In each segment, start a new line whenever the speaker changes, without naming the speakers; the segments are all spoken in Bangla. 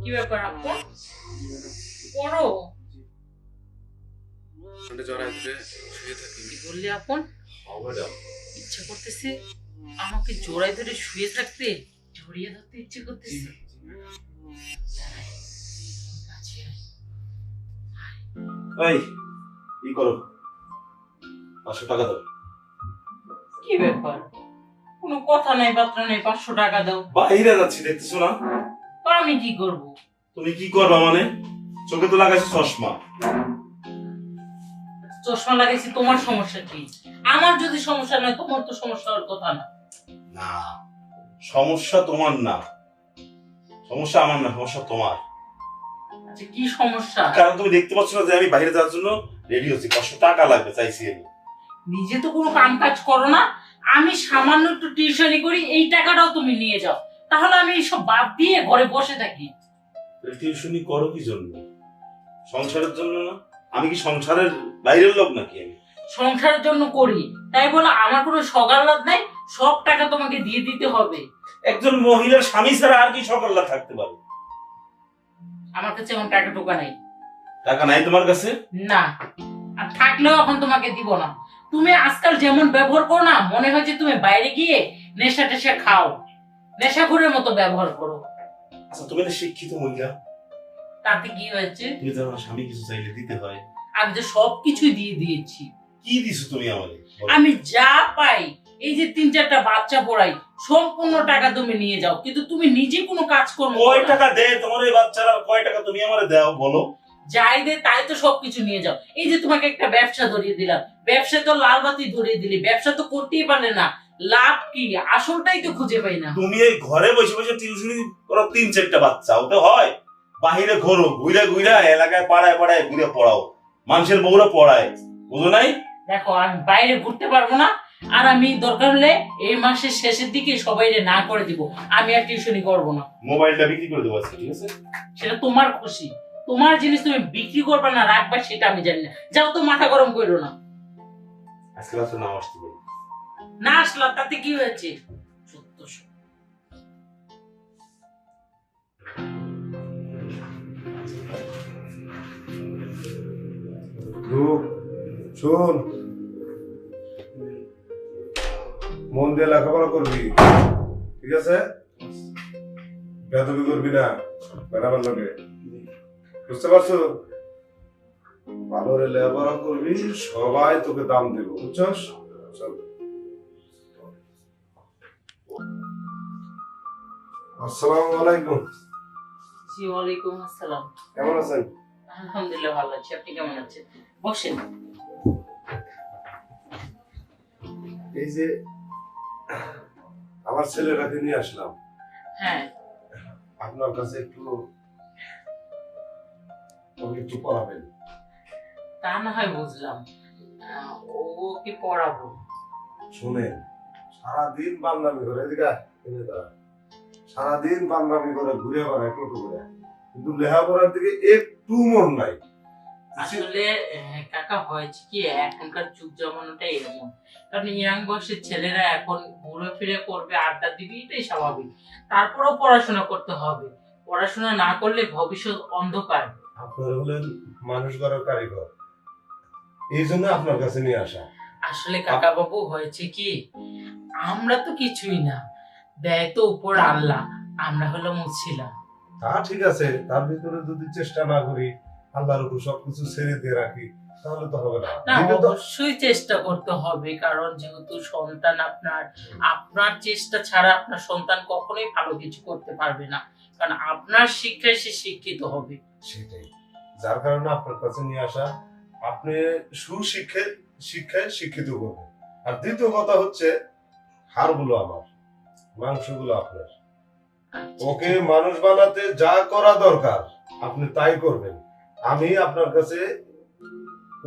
কি ব্যাপার আপু? পড়ো। কি বললি আপন? ইচ্ছা করতেছে আমাকে জড়াই ধরে শুয়ে থাকতে, জড়িয়ে ধরতে ইচ্ছে করতেছে।
এই কি করো? 500 টাকা দাও।
কি ব্যাপার? কোনো কথা নাই বার্তা নাই, 500 টাকা দাও।
বাইরে যাচ্ছি দেখতেছো না?
তো আমি কি করব?
তুমি কি করবা মানে? চোখে তো লাগাইছো চশমা।
চশমা লাগাইছি, তোমার সমস্যা কি? আমার যদি সমস্যা নয় তোমার তো সমস্যা হওয়ার কথা না।
না, সমস্যা তোমার না, সমস্যা আমার না, সমস্যা তোমার।
আচ্ছা কি সমস্যা?
কারণ তুমি দেখতে পাচ্ছ না যে আমি বাইরে যাওয়ার জন্য রেডি হচ্ছি, 500 টাকা লাগবে চাইছি আমি।
নিজে তো কোনো কাম কাজ করো না, আমি সামান্য একটু টিউশনি করি, এই টাকাটাও তুমি নিয়ে যাও। তাহলে আমি এইসব বাদ দিয়ে ঘরে বসে থাকি।
টিউশনি করো কি জন্য? সংসারের জন্য না? আমি কি সংসারের বাইরের লোক নাকি আমি?
সংসারের জন্য করি, তাই বলে আমার কোনো সকাল্লাদ নাই, সব টাকা তোমাকে দিয়ে দিতে হবে?
একজন মহিলার স্বামী ছাড়া আর কি সকাল্লা থাকতে পারে?
আমার কাছে এখন টাকা টোকা নাই।
টাকা নাই তোমার কাছে?
না, আর থাকলেও এখন তোমাকে দিব না। তুমি আজকাল যেমন ব্যবহার করো না, মনে হয় যে তুমি বাইরে গিয়ে নেশা টেশা খাও, নেশাখোরের মতো ব্যবহার করো।
আচ্ছা তুমি তো শিক্ষিত মহিলা,
তাতে কি হয়েছে?
তুমি জানো না স্বামী কিছু চাইলে দিতে হয়।
আমি তো সবকিছু দিয়ে দিয়েছি।
কি দিছো তুমি আমাকে?
আমি যা পাই, এই যে 3-4টা বাচ্চা পড়াই, সম্পূর্ণ টাকা তুমি নিয়ে যাও, কিন্তু তুমি নিজে কোনো কাজ করো
কয়
না।
টাকা দেয় তোমার এই বাচ্চারা? কয় টাকা তুমি আমারে দাও বলো?
যাই দে তাই তো সবকিছু নিয়ে যাও। এই যে তোমাকে একটা ব্যবসা ধরিয়ে দিলাম, ব্যবসা তো লাল বাতি ধরিয়ে দিলি, ব্যবসা তো করতেই পারলে না, লাভ কি? আসলটাই তো খুঁজে পাই না।
তুমি এই ঘরে বসে বসে টিউশনি করো, 3-4টা বাচ্চা ওতে হয়? বাহিরে ঘোরো, ঘুরে ঘুরে এলাকায় পাড়ায় পাড়ায় ঘুরে পড়াও, মানুষের বউরা পড়ায়, বুঝো নাই?
দেখো আমি বাইরে ঘুরতে পারবো না, আর আমি দরকার হলে এই মাসের শেষের দিকে সবাইরে না করে দিব, আমি আর টিউশনি করবো না।
মোবাইলটা বিক্রি করে দেবো আজকে, ঠিক আছে?
সেটা তোমার খুশি, তোমার জিনিস তুমি বিক্রি করবে না রাখবা সেটা আমি জানি না। যাও তো, মাথা গরম করো না।
আজকে রাতে নাও আসতে পারি।
না আসলা তাতে কি হয়েছে? সত্যি।
শোন, মন দিয়ে লেখাপড়া করবি, ঠিক আছে? বেদবি করবি না ম্যাডামের লোকে, বুঝতে পারছো? ভালো করে লেখাপড়া করবি, সবাই তোকে দাম দেব, বুঝছস? চল। আসসালামু আলাইকুম।
জি ওয়ালাইকুম আসসালাম।
কেমন আছেন?
আলহামদুলিল্লাহ ভালো আছি, আপনি কেমন আছেন? বসেন।
এই যে আমার ছেলেটাকে নিয়ে আসলাম,
হ্যাঁ,
আপনার কাছে একটু ওকে একটু পড়াবেন।
তা না হয় বুঝলাম, ওকে পড়াবো।
শুনেন, সারাদিন বান্দামি করে, এদিকে আয়, এদিকে দাঁড়া। সারাদিন বান্দামি করে ঘুরে বেড়ায় টোটো করে, কিন্তু লেখাপড়ার দিকে একটু মন নাই।
আসলে কাকা হয়েছে কি, এখনকার যুগ জমানোটা এরকম, কারণ ইয়াং বয়সের ছেলেরা এখন ঘুরে ফিরে করবে, আড্ডা দিবি, এটাই স্বাভাবিক। তারপরেও পড়াশোনা করতে হবে, পড়াশোনা না করলে ভবিষ্যৎ অন্ধকার।
আপনার হলেন মানুষ গড়ার কারিগর, এই জন্য আপনার কাছে নিয়ে আসা।
আসলে কাকা বাবু হয়েছে কি, আমরা তো কিছুই না, দেয় তো উপর আল্লাহ, আমরা হলো মুছিলা।
তা ঠিক আছে, তার ভিতরে যদি চেষ্টা না করি, আল্লাহর উপর সবকিছু ছেড়ে দিয়ে রাখি, তাহলে তো হবে না।
না,
এটা তো
অবশ্যই চেষ্টা করতে হবে, কারণ যেহেতু সন্তান আপনার, আপনার চেষ্টা ছাড়া আপনার সন্তান কখনোই ভালো কিছু করতে পারবে না, কারণ আপনার শিক্ষায় সে শিক্ষিত হবে।
সেটাই, যার কারণে আপনার কাছে নিয়ে আসা। আপনি শিক্ষায় শিক্ষিত করবেন। আর দ্বিতীয় কথা হচ্ছে, হাড়গুলো আমার, মাংসগুলো আপনার।
আচ্ছা,
ওকে মানুষ বানাতে যা করা দরকার আপনি তাই করবেন। আমি আপনার কাছে,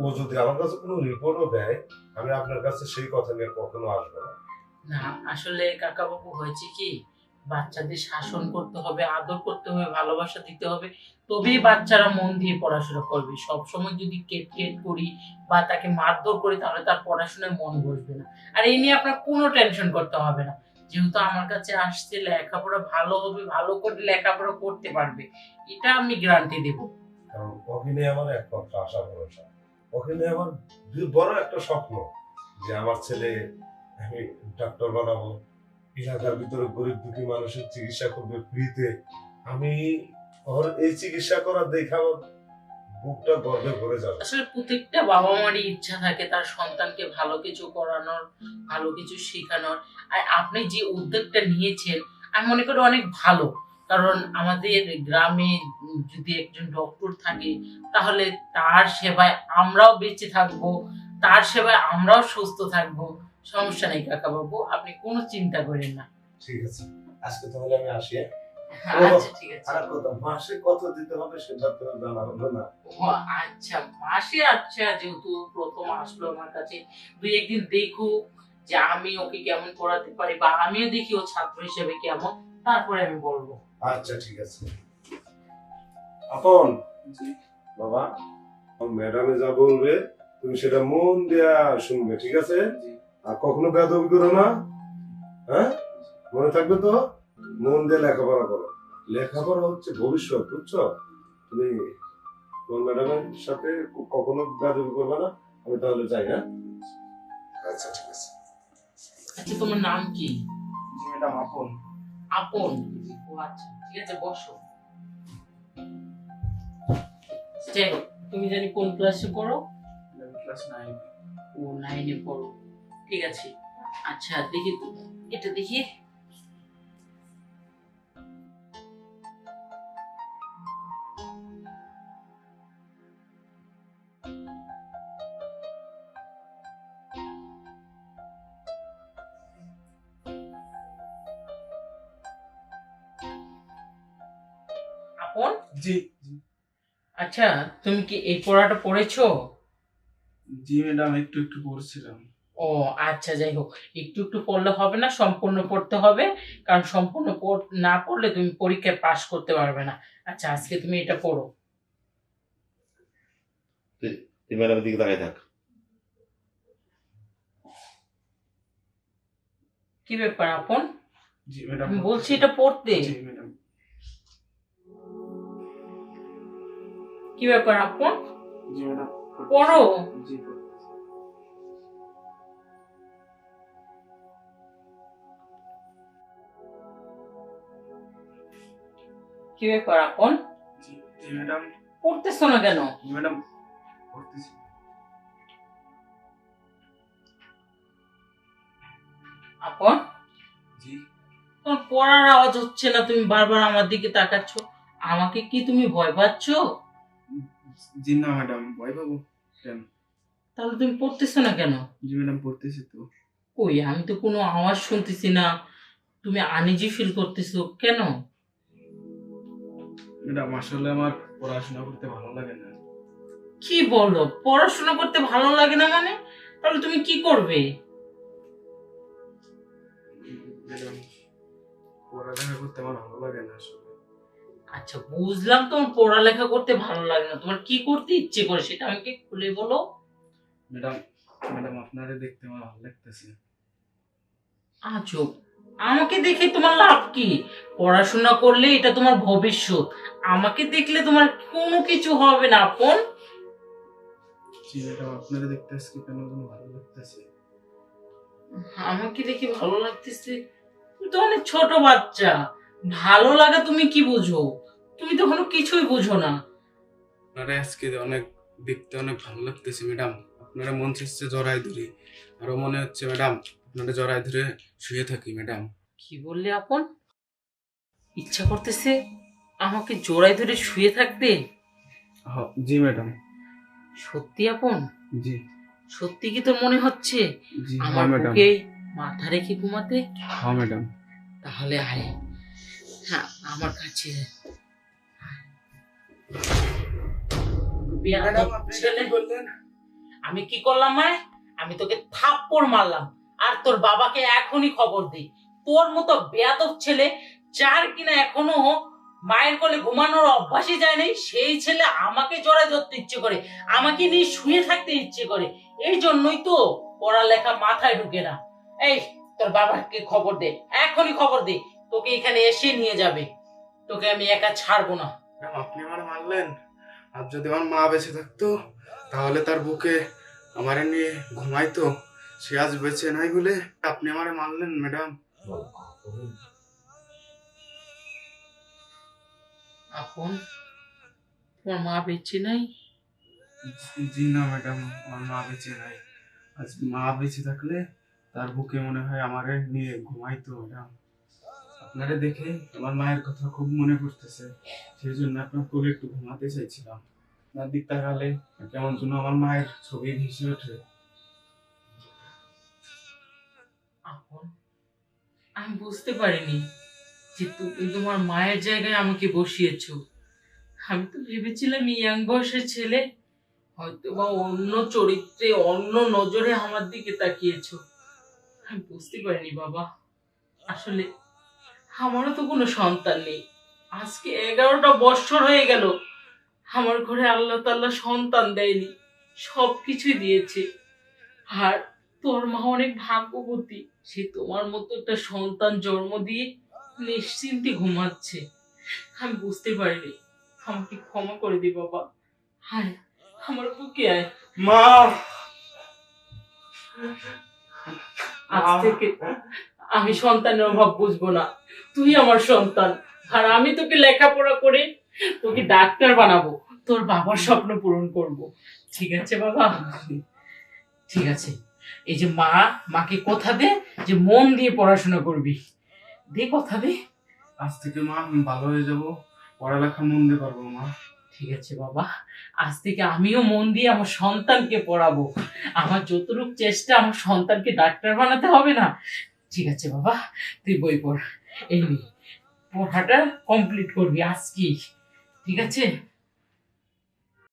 ও যদি আমার কাছে কোনো রিপোর্টও দেয়, আমি আপনার কাছে সেই কথা নিয়ে কখনো আসবো না।
না আসলে কাকা বাবু হয়েছে কি, বাচ্চাদের শাসন করতে হবে, আদর করতে হবে, ভালোবাসা দিতে হবে, তবেই বাচ্চারা মন দিয়ে পড়াশোনা করবে। সব সময় যদি কেট কেট করি বা তাকে মারধর করি, তাহলে তার পড়াশোনায় মন বসবে না। আর এই নিয়ে আপনার কোনো টেনশন করতে হবে না, যেহেতু আমার কাছে আসছে, লেখাপড়া ভালো হবে, ভালো করে লেখাপড়া করতে পারবে, এটা আমি গ্যারান্টি দেব।
কারণ ওখানে আমার একমাত্র আশা ভরসা, ওখানে আমার বড় একটা স্বপ্ন যে আমার ছেলে আমি ডাক্তার বানাবো, এলাকার ভিতরে গরিব দুঃখী মানুষের চিকিৎসা করবে ফ্রিতে। আমি ওর এই চিকিৎসা করার দেখে আমার বুকটা গর্বে ভরে যাবে।
আসলে প্রত্যেকটা বাবা মারই ইচ্ছা থাকে তার সন্তানকে ভালো কিছু করানোর, ভালো কিছু শেখানোর। আর আপনি যে উদ্যোগটা নিয়েছেন আমি মনে করি অনেক ভালো। কারণ আমাদের গ্রামে যদি একজন ডক্টর থাকে তাহলে তার সেবায় আমরাও বেঁচে থাকবো, তার সেবায় আমরাও সুস্থ থাকবো। সমস্যা নেই কাকা বাবু, আপনি কোনো চিন্তা করেন না।
ঠিক আছে, আজকে তাহলে আমি আসি।
আচ্ছা ঠিক আছে।
আর কত মাসে কত দিতে হবে সেটা তো জানা হলো না।
ও আচ্ছা, মাসে আচ্ছা, যেহেতু প্রথম আসলো আমার কাছে, দুই একদিন দেখুক যে আমি ওকে কেমন পড়াতে পারি, বা আমিও দেখি ও ছাত্র হিসেবে কেমন, তারপরে আমি বলবো।
আচ্ছা ঠিক আছে। আপন
জি
বাবা, ম্যাডামে যা বলবে তুমি সেটা মন দেয়া শুনবে, ঠিক আছে?
জি
আর কখনো বেয়াদবি করো না, হ্যাঁ? মনে থাকবে তো, মন দিয়ে লেখাপড়া করো। লেখাপড়া হচ্ছে ভবিষ্যৎ, বুঝছো? তুমি তোমার ম্যাডামের সাথে কখনো বেয়াদবি করবে না। আমি তাহলে যাই, হ্যাঁ? আচ্ছা ঠিক আছে।
আচ্ছা তোমার নাম কি?
জি ম্যাডাম আপন।
আপন? ও আচ্ছা ঠিক আছে, বসো। যাই হোক, তুমি জানি কোন ক্লাসে পড়ো?
আমি ক্লাস 9।
ও 9 এ পড়ো, ঠিক আছে। আচ্ছা দেখি তো, এটা দেখি। আপন,
জি জি
আচ্ছা তুমি কি এই পড়াটা পড়েছো?
জি ম্যাডাম একটু একটু পড়ছিলাম।
ও আচ্ছা, যাই হোক, একটু একটু পড়লে হবে না, সম্পূর্ণ পড়তে হবে। কারণ সম্পূর্ণ না পড়লে তুমি পরীক্ষায় পাশ করতে পারবে না। আচ্ছা আজকে তুমি এটা পড়ো।
তুই ম্যাডামের দিকে তাকাই থাক।
কি ব্যাপার আপন?
জি ম্যাডাম
আমি বলছি এটা পড়তে।
জি ম্যাডাম।
কি ব্যাপার আপন?
জি ম্যাডাম
পড়ো।
জি
কি ব্যাপার আপন?
জি জি ম্যাডাম।
পড়তেছো না কেন?
জি ম্যাডাম পড়তেছি।
আপন,
জি
তোমার পড়ার আওয়াজ হচ্ছে না, তুমি বারবার আমার দিকে তাকাচ্ছ। আমাকে কি তুমি ভয় পাচ্ছ?
জি না ম্যাডাম, ভয় পাবো কেন?
তাহলে তুমি পড়তেছো না কেন?
জি ম্যাডাম পড়তেছি তো।
কই, আমি তো কোনো আওয়াজ শুনতেছি না। তুমি আনইজি ফিল করতেছো কেন?
ম্যাডাম আসলে আমার পড়াশোনা করতে ভালো লাগে না।
কি বলো, পড়াশোনা করতে ভালো লাগে না মানে? তাহলে তুমি কি করবে?
ম্যাডাম পড়ালেখা করতে আমার ভালো লাগে না আসলে।
আচ্ছা বুঝলাম, তোমার পড়ালেখা করতে ভালো লাগে না, তোমার কি করতে ইচ্ছে করে সেটা আমাকে খুলে বলো।
ম্যাডাম ম্যাডাম আপনারে দেখতে আমার ভালো লাগতেছে।
আজব, আমাকে দেখে তোমার লাভ কি? পড়াশোনা করলে এটা তোমার ভবিষ্যৎ, আমাকে দেখলে তোমার কোনো কিছু হবে না আপন।
জি ম্যাডাম আপনারে দেখতে আজকে কেন যেন ভালো লাগতেছে।
আমাকে দেখে ভালো লাগতেছে? তুমি তো অনেক ছোট বাচ্চা, ভালো লাগা তুমি কি বুঝো? তুমি তো কোনো কিছুই বুঝো না।
আপনারা আজকে অনেক দেখতে অনেক ভালো লাগতেছে ম্যাডাম। আপনারা মন চাচ্ছে জড়াই ধরি, আরো মনে হচ্ছে ম্যাডাম আপনারা জড়াই ধরে শুয়ে থাকি ম্যাডাম।
কি বললে আপন? ইচ্ছা করতেছে আমাকে জোড়ায় ধরে শুয়ে থাকতে?
জি ম্যাডাম।
সত্যি আপন?
জি
সত্যি কি তোর মনে হচ্ছে
জি
আমার
হ্যাঁ ম্যাডাম।
বুকে মাথা রেখে ঘুমাতে?
হ্যাঁ ম্যাডাম।
তাহলে আয়, হ্যাঁ আমার কাছে আয়। বেয়াদব ছেলে। আমি কি করলাম মানে? আমি তোকে থাপ্পড় মারলাম, আর তোর বাবাকে এখনই খবর দিই। তোর মতো বেয়াদব ছেলে, যার কিনা এখনো মায়ের কোলে ঘুমানোর অভ্যাসই যায় নাই, সেই ছেলে আমাকে জড়ায় ধরতে ইচ্ছে করে, আমাকে নিয়ে শুয়ে থাকতে ইচ্ছে করে। এই জন্যই তো পড়ালেখা মাথায় ঢুকে না। এই তোর বাবাকে খবর দে, এখনই খবর দে, তোকে এখানে এসে নিয়ে যাবে, তোকে আমি একা ছাড়বো না।
ম্যাডাম আপনি আমার মারলেন, আর যদি আমার মা বেঁচে থাকতো তাহলে তার বুকে আমারে নিয়ে ঘুমাইতো। সে আজ বেঁচে নাই বলে আপনি আমারে মারলেন ম্যাডাম।
আপন, তোমার মা বেঁচে নাই?
জি না ম্যাডাম, আমার মা বেঁচে নাই। আজ মা বেঁচে থাকলে তার বুকে মনে হয় আমারে নিয়ে ঘুমাইতো ম্যাডাম। আপনারা দেখে আমার মায়ের কথা খুব মনে পড়তেছে, সেই জন্য আপনার কোলে একটু ঘুমাতে চাইছিলাম। আপনার দিক তাকালে কেমন যেন আমার মায়ের ছবি ভেসে ওঠে।
আপন, আমি বুঝতে পারিনি যে তুমি তোমার মায়ের জায়গায় আমাকে বসিয়েছো। আমি তো ভেবেছিলাম ইয়াং বয়সের ছেলে, হয়তো বা অন্য চরিত্রে অন্য নজরে আমার দিকে তাকিয়েছো। আমি বুঝতে পারিনি বাবা, আসলে আমারও তো কোনো সন্তান নেই। আজকে 11টা বৎসর হয়ে গেল আমার ঘরে আল্লাহ তাআলা সন্তান দেয়নি, সবকিছুই দিয়েছে। আর তোর মা অনেক ভাগ্যবতী, সে তোমার মতো একটা সন্তান জন্ম দিয়ে নিশ্চিন্তে ঘুমাচ্ছে। আমি বুঝতে পারিনি, আমাকে ক্ষমা করে দি বাবা। হায়, আমার বুকে আয়।
মা,
আজ থেকে আমি সন্তানের অভাব বুঝবো না, তুই আমার সন্তান। আর আমি তোকে লেখাপড়া করে তোকে ডাক্তার বানাবো, তোর বাবার স্বপ্ন পূরণ করব। ঠিক আছে বাবা? ঠিক আছে, এই যে মাকে কথা দে যে মন দিয়ে পড়াশোনা করবি, দে কথা দে।
আজ থেকে মা আমি ভালো হয়ে যাব, পড়ালেখা মন দিয়ে পারবো মা।
ঠিক আছে বাবা, আজ থেকে আমিও মন দিয়ে আমার সন্তানকে পড়াবো। আমার যতটুকু চেষ্টা আমার সন্তানকে ডাক্তার বানাতে হবে না? ঠিক আছে বাবা, তুই বই পড়, এই নে, পড়াটা কমপ্লিট করবি আজকেই, ঠিক আছে?